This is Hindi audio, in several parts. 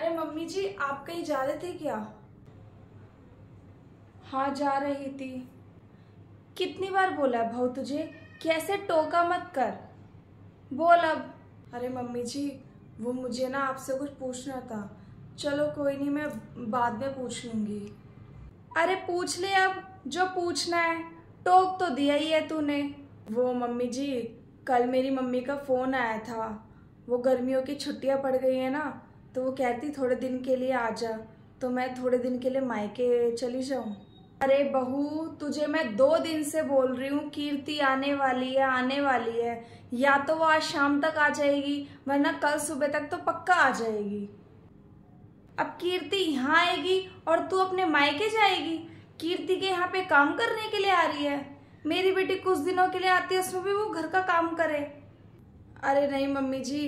अरे मम्मी जी, आप कहीं जा रहे थे क्या? हाँ, जा रही थी। कितनी बार बोला है भाऊ तुझे कि ऐसे टोका मत कर। बोल अब। अरे मम्मी जी, वो मुझे ना आपसे कुछ पूछना था। चलो कोई नहीं, मैं बाद में पूछ लूंगी। अरे पूछ ले अब जो पूछना है। टोक तो दिया ही है तूने। वो मम्मी जी, कल मेरी मम्मी का फ़ोन आया था। वो गर्मियों की छुट्टियां पड़ गई है ना, तो वो कहती थोड़े दिन के लिए आ जा। तो मैं थोड़े दिन के लिए मायके चली जाऊं। अरे बहू, तुझे मैं 2 दिन से बोल रही हूँ कीर्ति आने वाली है, आने वाली है। या तो वो आज शाम तक आ जाएगी, वरना कल सुबह तक तो पक्का आ जाएगी। अब कीर्ति यहाँ आएगी और तू अपने मायके जाएगी। कीर्ति के यहाँ पे काम करने के लिए आ रही है। मेरी बेटी कुछ दिनों के लिए आती है, उसमें भी वो घर का काम करे। अरे नहीं मम्मी जी,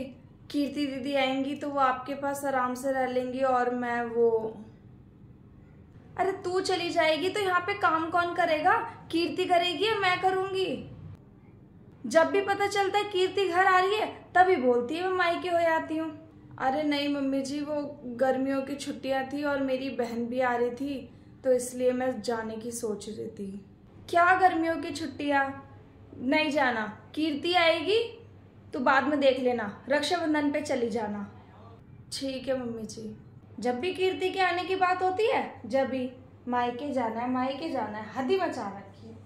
कीर्ति दीदी आएंगी तो वो आपके पास आराम से रह लेंगी और मैं वो। अरे तू चली जाएगी तो यहाँ पे काम कौन करेगा? कीर्ति करेगी या मैं करूंगी? जब भी पता चलता है कीर्ति घर आ रही है तभी बोलती है मैं मायके हो जाती हूँ। अरे नहीं मम्मी जी, वो गर्मियों की छुट्टियां थी और मेरी बहन भी आ रही थी, तो इसलिए मैं जाने की सोच रही थी। क्या गर्मियों की छुट्टियां? नहीं जाना। कीर्ति आएगी तो बाद में देख लेना, रक्षाबंधन पे चली जाना। ठीक है मम्मी जी। जब भी कीर्ति के आने की बात होती है, जब भी मायके जाना है, मायके जाना है, हद ही मचा रखी है।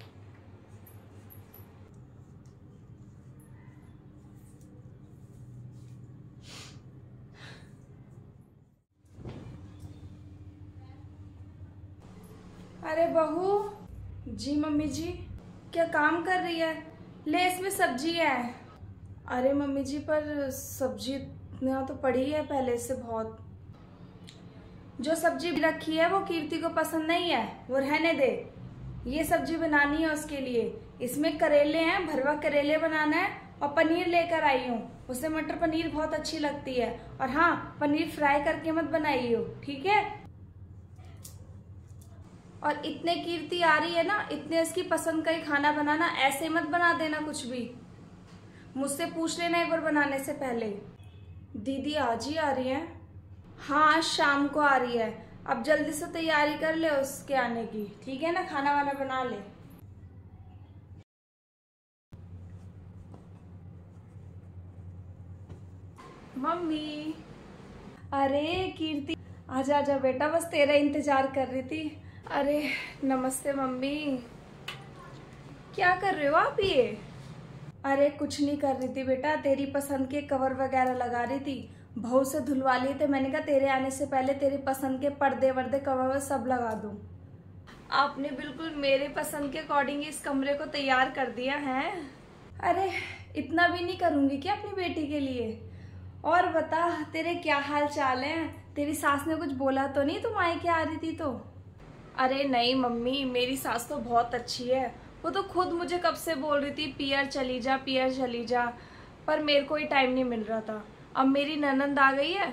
अरे बहू जी। मम्मी जी, क्या काम कर रही है? ले इसमें सब्जी है। अरे मम्मी जी, पर सब्जी यहाँ तो पड़ी है पहले से बहुत। जो सब्जी रखी है वो कीर्ति को पसंद नहीं है, वो रहने दे। ये सब्जी बनानी है उसके लिए। इसमें करेले हैं, भरवा करेले बनाना है, और पनीर लेकर आई हूँ। उसे मटर पनीर बहुत अच्छी लगती है। और हाँ, पनीर फ्राई करके मत बनाइए, ठीक है? और इतने कीर्ति आ रही है ना, इतने इसकी पसंद का ही खाना बनाना, ऐसे मत बना देना कुछ भी। मुझसे पूछ लेना एक बार बनाने से पहले। दीदी आज ही आ रही है? हाँ, आज शाम को आ रही है। अब जल्दी से तैयारी कर ले उसके आने की, ठीक है ना? खाना वाना बना ले। मम्मी। अरे कीर्ति, आजा आजा बेटा, बस तेरा इंतजार कर रही थी। अरे नमस्ते मम्मी। क्या कर रहे हो आप ये? अरे कुछ नहीं कर रही थी बेटा, तेरी पसंद के कवर वगैरह लगा रही थी। बहू से धुलवा लिए थे, मैंने कहा तेरे आने से पहले तेरी पसंद के पर्दे वर्दे कवर सब लगा दूं। आपने बिल्कुल मेरे पसंद के अकॉर्डिंग इस कमरे को तैयार कर दिया है। अरे इतना भी नहीं करूंगी क्या अपनी बेटी के लिए? और बता, तेरे क्या हाल चाल हैं? तेरी सास ने कुछ बोला तो नहीं तुम मायके आ रही थी तो? अरे नहीं मम्मी, मेरी सास तो बहुत अच्छी है। वो तो खुद मुझे कब से बोल रही थी पियर चली जा, पियर चली जा, पर मेरे को ही टाइम नहीं मिल रहा था। अब मेरी ननंद आ गई है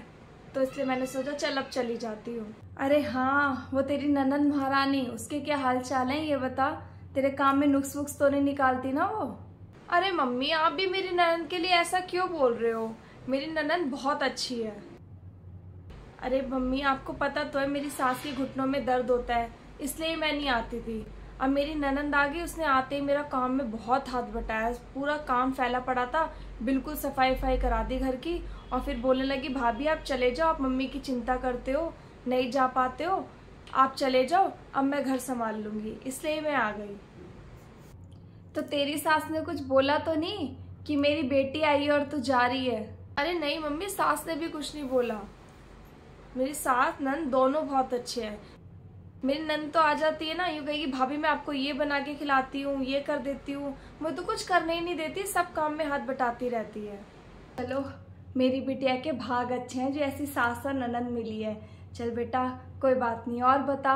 तो इसलिए मैंने सोचा चल अब चली जाती हूँ। अरे हाँ, वो तेरी ननंद महारानी, उसके क्या हाल चाल हैं ये बता। तेरे काम में नुक्स वुक्स तो नहीं निकालती ना वो? अरे मम्मी, आप भी मेरी ननंद के लिए ऐसा क्यों बोल रहे हो? मेरी ननंद बहुत अच्छी है। अरे मम्मी, आपको पता तो है मेरी सास के घुटनों में दर्द होता है, इसलिए मैं नहीं आती थी। अब मेरी ननंद आ गई, उसने आते ही मेरा काम में बहुत हाथ बटाया। पूरा काम फैला पड़ा था, बिल्कुल सफाई वफाई करा दी घर की। और फिर बोलने लगी भाभी आप चले जाओ, आप मम्मी की चिंता करते हो, नहीं जा पाते हो, आप चले जाओ, अब मैं घर संभाल लूंगी। इसलिए मैं आ गई। तो तेरी सास ने कुछ बोला तो नहीं कि मेरी बेटी आई है और तू जा रही है? अरे नहीं मम्मी, सास ने भी कुछ नहीं बोला। मेरी सास नंद दोनों बहुत अच्छे हैं। मेरी नंद तो आ जाती है ना, यूँ कहेगी भाभी मैं आपको ये बना के खिलाती हूँ, ये कर देती हूँ। मुझे तो कुछ करने ही नहीं देती, सब काम में हाथ बटाती रहती है। चलो, मेरी बिटिया के भाग अच्छे हैं जो ऐसी सास और ननंद मिली है। चल बेटा, कोई बात नहीं। और बता।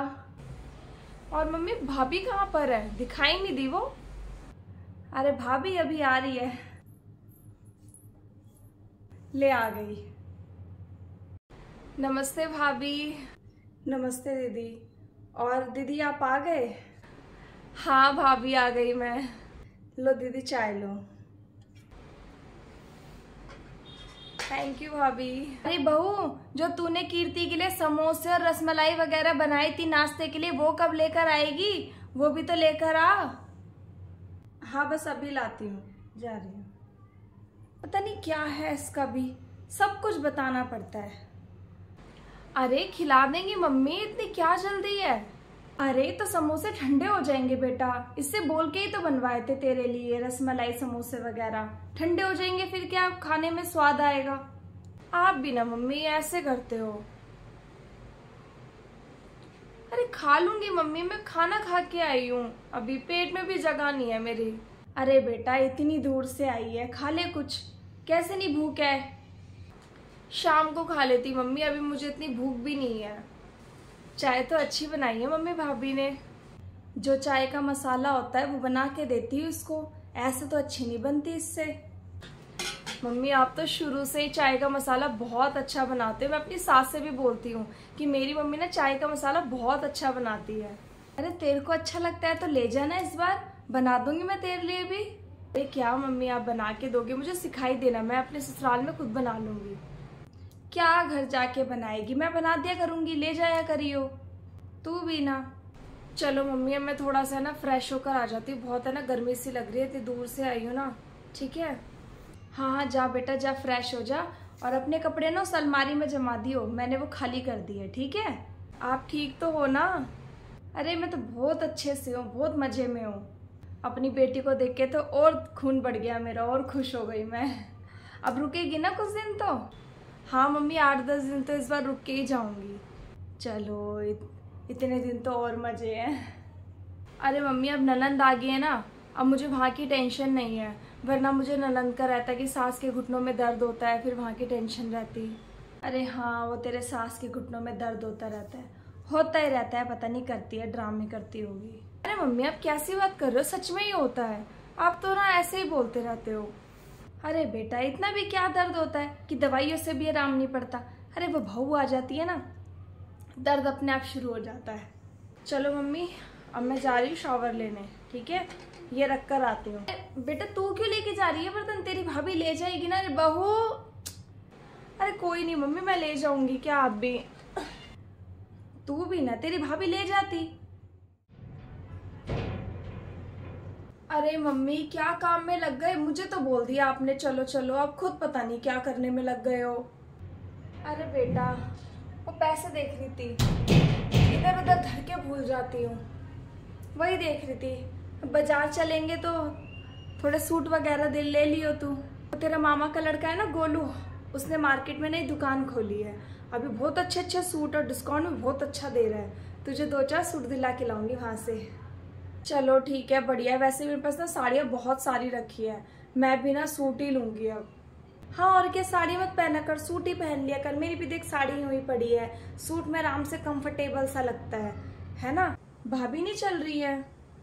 और मम्मी, भाभी कहाँ पर है? दिखाई नहीं दी वो। अरे भाभी अभी आ रही है। ले आ गई। नमस्ते भाभी। नमस्ते दीदी। और दीदी आप आ गए? हाँ भाभी, आ गई मैं। लो दीदी चाय लो। थैंक यू भाभी। अरे बहू, जो तूने कीर्ति के लिए समोसे और रसमलाई वगैरह बनाई थी नाश्ते के लिए, वो कब लेकर आएगी? वो भी तो लेकर आ। हाँ बस अभी लाती हूँ, जा रही हूँ। पता नहीं क्या है इसका भी, सब कुछ बताना पड़ता है। अरे खिला देंगी मम्मी, इतनी क्या जल्दी है? अरे तो समोसे ठंडे हो जाएंगे बेटा, इससे बोल के ही तो बनवाए थे तेरे लिए रसमलाई समोसे वगैरह। ठंडे हो जाएंगे फिर क्या खाने में स्वाद आएगा? आप भी ना मम्मी ऐसे करते हो। अरे खा लूंगी मम्मी, मैं खाना खा के आई हूँ, अभी पेट में भी जगह नहीं है मेरी। अरे बेटा इतनी दूर से आई है, खा ले कुछ। कैसे नहीं भूख है? शाम को खा लेती मम्मी, अभी मुझे इतनी भूख भी नहीं है। चाय तो अच्छी बनाई है मम्मी भाभी ने, जो चाय का मसाला होता है वो बना के देती हूँ इसको, ऐसे तो अच्छी नहीं बनती इससे। मम्मी आप तो शुरू से ही चाय का मसाला बहुत अच्छा बनाते हो, मैं अपनी सास से भी बोलती हूँ कि मेरी मम्मी ना चाय का मसाला बहुत अच्छा बनाती है। अरे तेरे को अच्छा लगता है तो ले जाना, इस बार बना दूंगी मैं तेरे लिए भी। अरे क्या मम्मी आप बना के दोगे? मुझे सिखाई देना, मैं अपने ससुराल में खुद बना लूंगी। क्या घर जाके बनाएगी, मैं बना दिया करूंगी, ले जाया करियो तू भी ना। चलो मम्मी अब मैं थोड़ा सा ना फ्रेश होकर आ जाती हूँ, बहुत है ना गर्मी सी लग रही है, इतनी दूर से आई हूँ ना। ठीक है? हाँ हाँ जा बेटा जा, फ्रेश हो जा, और अपने कपड़े ना उस अलमारी में जमा दियो, मैंने वो खाली कर दी है। ठीक है? आप ठीक तो हो ना? अरे मैं तो बहुत अच्छे से हूँ, बहुत मजे में हूँ। अपनी बेटी को देख के तो और खून बढ़ गया मेरा, और खुश हो गई मैं। अब रुकेगी ना कुछ दिन तो? हाँ मम्मी 8-10 दिन तो इस बार रुक के ही जाऊंगी। चलो इतने दिन तो और मजे हैं। अरे मम्मी अब ननंद आ गई है ना, अब मुझे वहाँ की टेंशन नहीं है, वरना मुझे ननंद का रहता है कि सास के घुटनों में दर्द होता है, फिर वहाँ की टेंशन रहती। अरे हाँ वो तेरे सास के घुटनों में दर्द होता रहता है, होता ही रहता है, पता नहीं करती है, ड्रामे करती होगी। अरे मम्मी आप कैसी बात कर रहे हो, सच में ही होता है, आप तो ना ऐसे ही बोलते रहते हो। अरे बेटा इतना भी क्या दर्द होता है कि दवाइयों से भी आराम नहीं पड़ता। अरे वो बहू आ जाती है ना, दर्द अपने आप शुरू हो जाता है। चलो मम्मी अब मैं जा रही हूँ शावर लेने, ठीक है? ये रख कर आती हूँ। बेटा तू क्यों लेके जा रही है बर्तन? तेरी भाभी ले जाएगी ना। अरे बहू, अरे कोई नहीं मम्मी मैं ले जाऊंगी, क्या आप भी? तू भी ना, तेरी भाभी ले जाती। अरे मम्मी क्या काम में लग गए, मुझे तो बोल दिया आपने चलो चलो, आप खुद पता नहीं क्या करने में लग गए हो। अरे बेटा वो पैसे देख रही थी, इधर उधर धर के भूल जाती हूँ, वही देख रही थी। बाजार चलेंगे तो थोड़े सूट वगैरह दे ले लियो तू। तो तेरा मामा का लड़का है ना गोलू, उसने मार्केट में नई दुकान खोली है, अभी बहुत अच्छे अच्छे सूट और डिस्काउंट में बहुत अच्छा दे रहा है, तुझे 2-4 सूट दिला के लाऊंगी वहाँ से। चलो ठीक है बढ़िया, वैसे मेरे पास ना साड़ियाँ बहुत सारी रखी है, मैं भी ना सूट ही लूंगी अब। हाँ और क्या, साड़ी मत पहना कर, सूट ही पहन लिया कर, मेरी भी देख साड़ी हुई पड़ी है, सूट में आराम से कंफर्टेबल सा लगता है ना? भाभी नहीं चल रही है?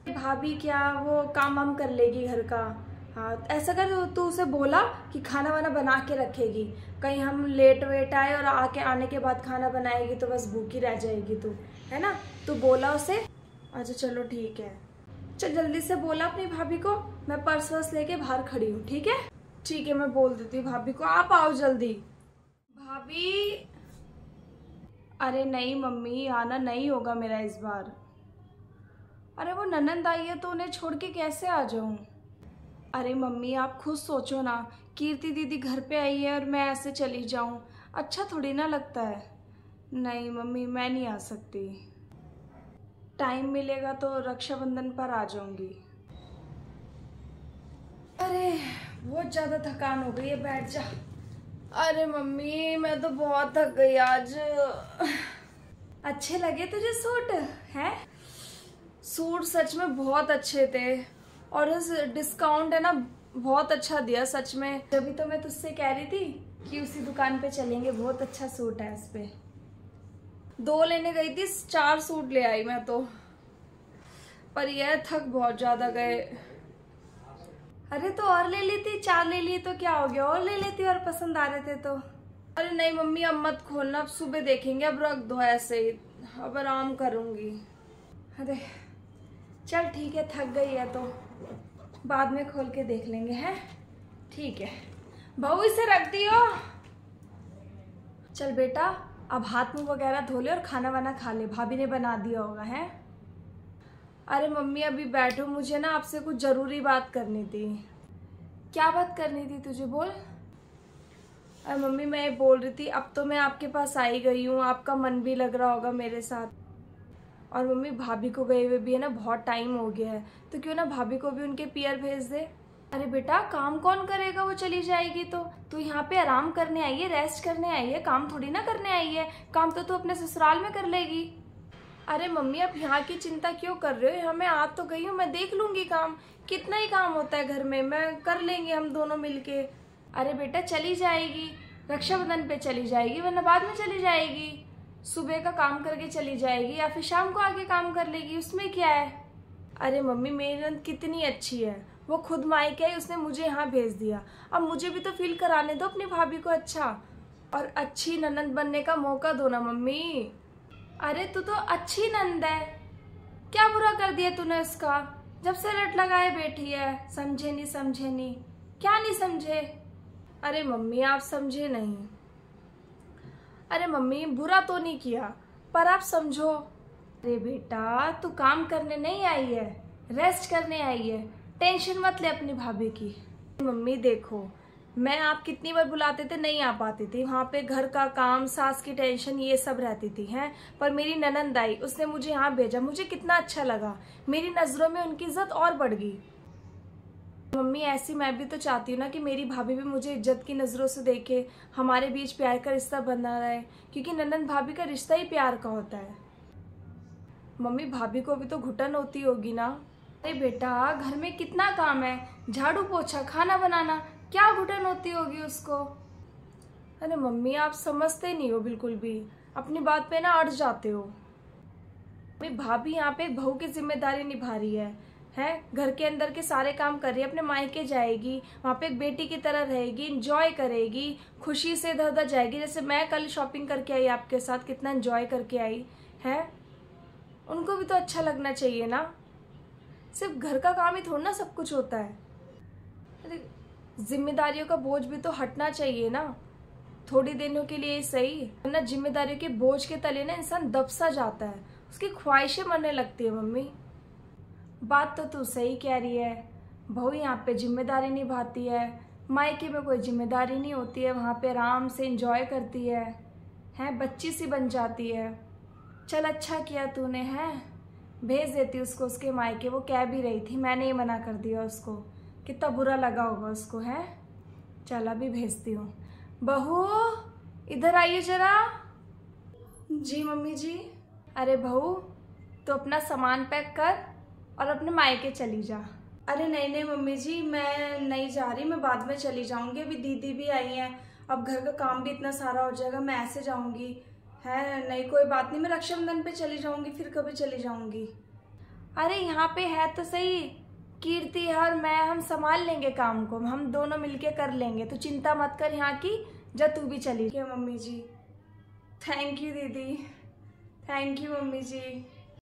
भाभी क्या वो काम वाम कर लेगी घर का। हाँ ऐसा कर, तू उसे बोला कि खाना वाना बना के रखेगी, कहीं हम लेट वेट आए और आने के बाद खाना बनाएगी तो बस भूखी रह जाएगी तू, है ना? तू बोला उसे? अच्छा चलो ठीक है, चल जल्दी से बोला अपनी भाभी को, मैं पर्स वर्स लेके बाहर खड़ी हूँ। ठीक है? ठीक है मैं बोल देती हूँ भाभी को, आप आओ जल्दी। भाभी, अरे नहीं मम्मी आना नहीं होगा मेरा इस बार। अरे वो ननंद आई है तो उन्हें छोड़ के कैसे आ जाऊं? अरे मम्मी आप खुद सोचो ना, कीर्ति दीदी घर पे आई है और मैं ऐसे चली जाऊं, अच्छा थोड़ी ना लगता है। नहीं मम्मी मैं नहीं आ सकती, टाइम मिलेगा तो रक्षाबंधन पर आ जाऊंगी। अरे बहुत ज्यादा थकान हो गई है, बैठ जा। अरे मम्मी मैं तो बहुत थक गई आज। अच्छे लगे तुझे सूट? है सूट सच में बहुत अच्छे थे, और इस डिस्काउंट है ना बहुत अच्छा दिया सच में, तभी तो मैं तुझसे कह रही थी कि उसी दुकान पे चलेंगे, बहुत अच्छा सूट है इस पे। 2 लेने गई थी, 4 सूट ले आई मैं तो, पर यह थक बहुत ज्यादा गए। अरे तो और ले लेती, 4 ले लिए तो क्या हो गया, और ले लेती और पसंद आ रहे थे तो। अरे नहीं मम्मी अब मत खोलना, अब सुबह देखेंगे, अब रख दो ऐसे ही, अब आराम करूंगी। अरे चल ठीक है, थक गई है तो बाद में खोल के देख लेंगे, हैं? ठीक है बहू इसे रख दियो। चल बेटा, अब हाथ मुंह वगैरह धो ले और खाना वाना खा ले, भाभी ने बना दिया होगा है। अरे मम्मी अभी बैठो, मुझे ना आपसे कुछ ज़रूरी बात करनी थी। क्या बात करनी थी तुझे, बोल। अरे मम्मी मैं ये बोल रही थी, अब तो मैं आपके पास आई गई हूँ, आपका मन भी लग रहा होगा मेरे साथ। और मम्मी भाभी को गए हुए भी है ना बहुत टाइम हो गया है, तो क्यों ना भाभी को भी उनके पियर भेज दे। अरे बेटा काम कौन करेगा, वो चली जाएगी तो। तू यहाँ पे आराम करने आई है, रेस्ट करने आई है, काम थोड़ी ना करने आई है। काम तो तू अपने ससुराल में कर लेगी। अरे मम्मी आप यहाँ की चिंता क्यों कर रहे हो, यहाँ मैं आ तो गई हूँ, मैं देख लूंगी काम। कितना ही काम होता है घर में, मैं कर लेंगे हम दोनों मिलके। अरे बेटा चली जाएगी, रक्षाबंधन पे चली जाएगी, वरना बाद में चली जाएगी। सुबह का काम करके चली जाएगी या फिर शाम को आके काम कर लेगी, उसमें क्या है। अरे मम्मी मेरी नंद कितनी अच्छी है, वो खुद मायके आई, उसने मुझे यहाँ भेज दिया। अब मुझे भी तो फील कराने दो अपनी भाभी को अच्छा, और अच्छी ननद बनने का मौका दो ना मम्मी। अरे तू तो अच्छी नंद है, क्या बुरा कर दिया तूने उसका। जब से रट लगाए बैठी है, समझे नहीं समझे नहीं, क्या नहीं समझे। अरे मम्मी आप समझे नहीं। अरे मम्मी बुरा तो नहीं किया, पर आप समझो। अरे बेटा तू काम करने नहीं आई है, रेस्ट करने आई है, टेंशन मत ले अपनी भाभी की। मम्मी देखो, मैं आप कितनी बार बुलाते थे नहीं आ पाती थी, वहाँ पे घर का काम, सास की टेंशन, ये सब रहती थी हैं। पर मेरी ननंद आई, उसने मुझे यहाँ भेजा, मुझे कितना अच्छा लगा, मेरी नज़रों में उनकी इज्जत और बढ़ गई। मम्मी ऐसी मैं भी तो चाहती हूँ ना कि मेरी भाभी भी मुझे इज्जत की नज़रों से देखे, हमारे बीच प्यार का रिश्ता बना रहे, क्योंकि ननंद भाभी का रिश्ता ही प्यार का होता है। मम्मी भाभी को भी तो घुटन होती होगी ना। अरे बेटा घर में कितना काम है, झाड़ू पोछा, खाना बनाना, क्या घुटन होती होगी उसको। अरे मम्मी आप समझते नहीं हो बिल्कुल भी, अपनी बात पे ना अड़ जाते हो। मम्मी भाभी यहाँ पे एक बहू की जिम्मेदारी निभा रही है घर के अंदर के सारे काम कर रही है, अपने मायके जाएगी, वहाँ पे एक बेटी की तरह रहेगी, इंजॉय करेगी, खुशी से इधर उधर जाएगी। जैसे मैं कल शॉपिंग करके आई आपके साथ, कितना इंजॉय करके आई है। उनको भी तो अच्छा लगना चाहिए ना, सिर्फ घर का काम ही थोड़ा ना सब कुछ होता है। अरे जिम्मेदारियों का बोझ भी तो हटना चाहिए ना, थोड़ी दिनों के लिए सही, वरना जिम्मेदारियों के बोझ के तले ना इंसान दब सा जाता है, उसकी ख्वाहिशें मरने लगती है। मम्मी बात तो तू सही कह रही है, बहू यहाँ पे जिम्मेदारी निभाती है, मायके में कोई जिम्मेदारी नहीं होती है, वहाँ पे आराम से एंजॉय करती है बच्ची सी बन जाती है। चल अच्छा किया तूने, है भेज देती उसको उसके मायके, वो कह भी रही थी, मैंने ही मना कर दिया उसको, कितना बुरा लगा होगा उसको है। चल अभी भेजती हूँ। बहू इधर आइए जरा। जी मम्मी जी। अरे बहू तो अपना सामान पैक कर और अपने मायके चली जा। अरे नहीं नहीं मम्मी जी, मैं नहीं जा रही, मैं बाद में चली जाऊंगी, अभी दीदी भी आई हैं, अब घर का काम भी इतना सारा हो जाएगा, मैं ऐसे जाऊंगी है। नहीं कोई बात नहीं, मैं रक्षाबंधन पे चली जाऊंगी, फिर कभी चली जाऊंगी। अरे यहाँ पे है तो सही, कीर्ति और मैं, हम संभाल लेंगे काम को, हम दोनों मिलके कर लेंगे, तो चिंता मत कर यहाँ की, जब तू भी चली। क्या मम्मी जी, थैंक यू दीदी, थैंक यू मम्मी जी।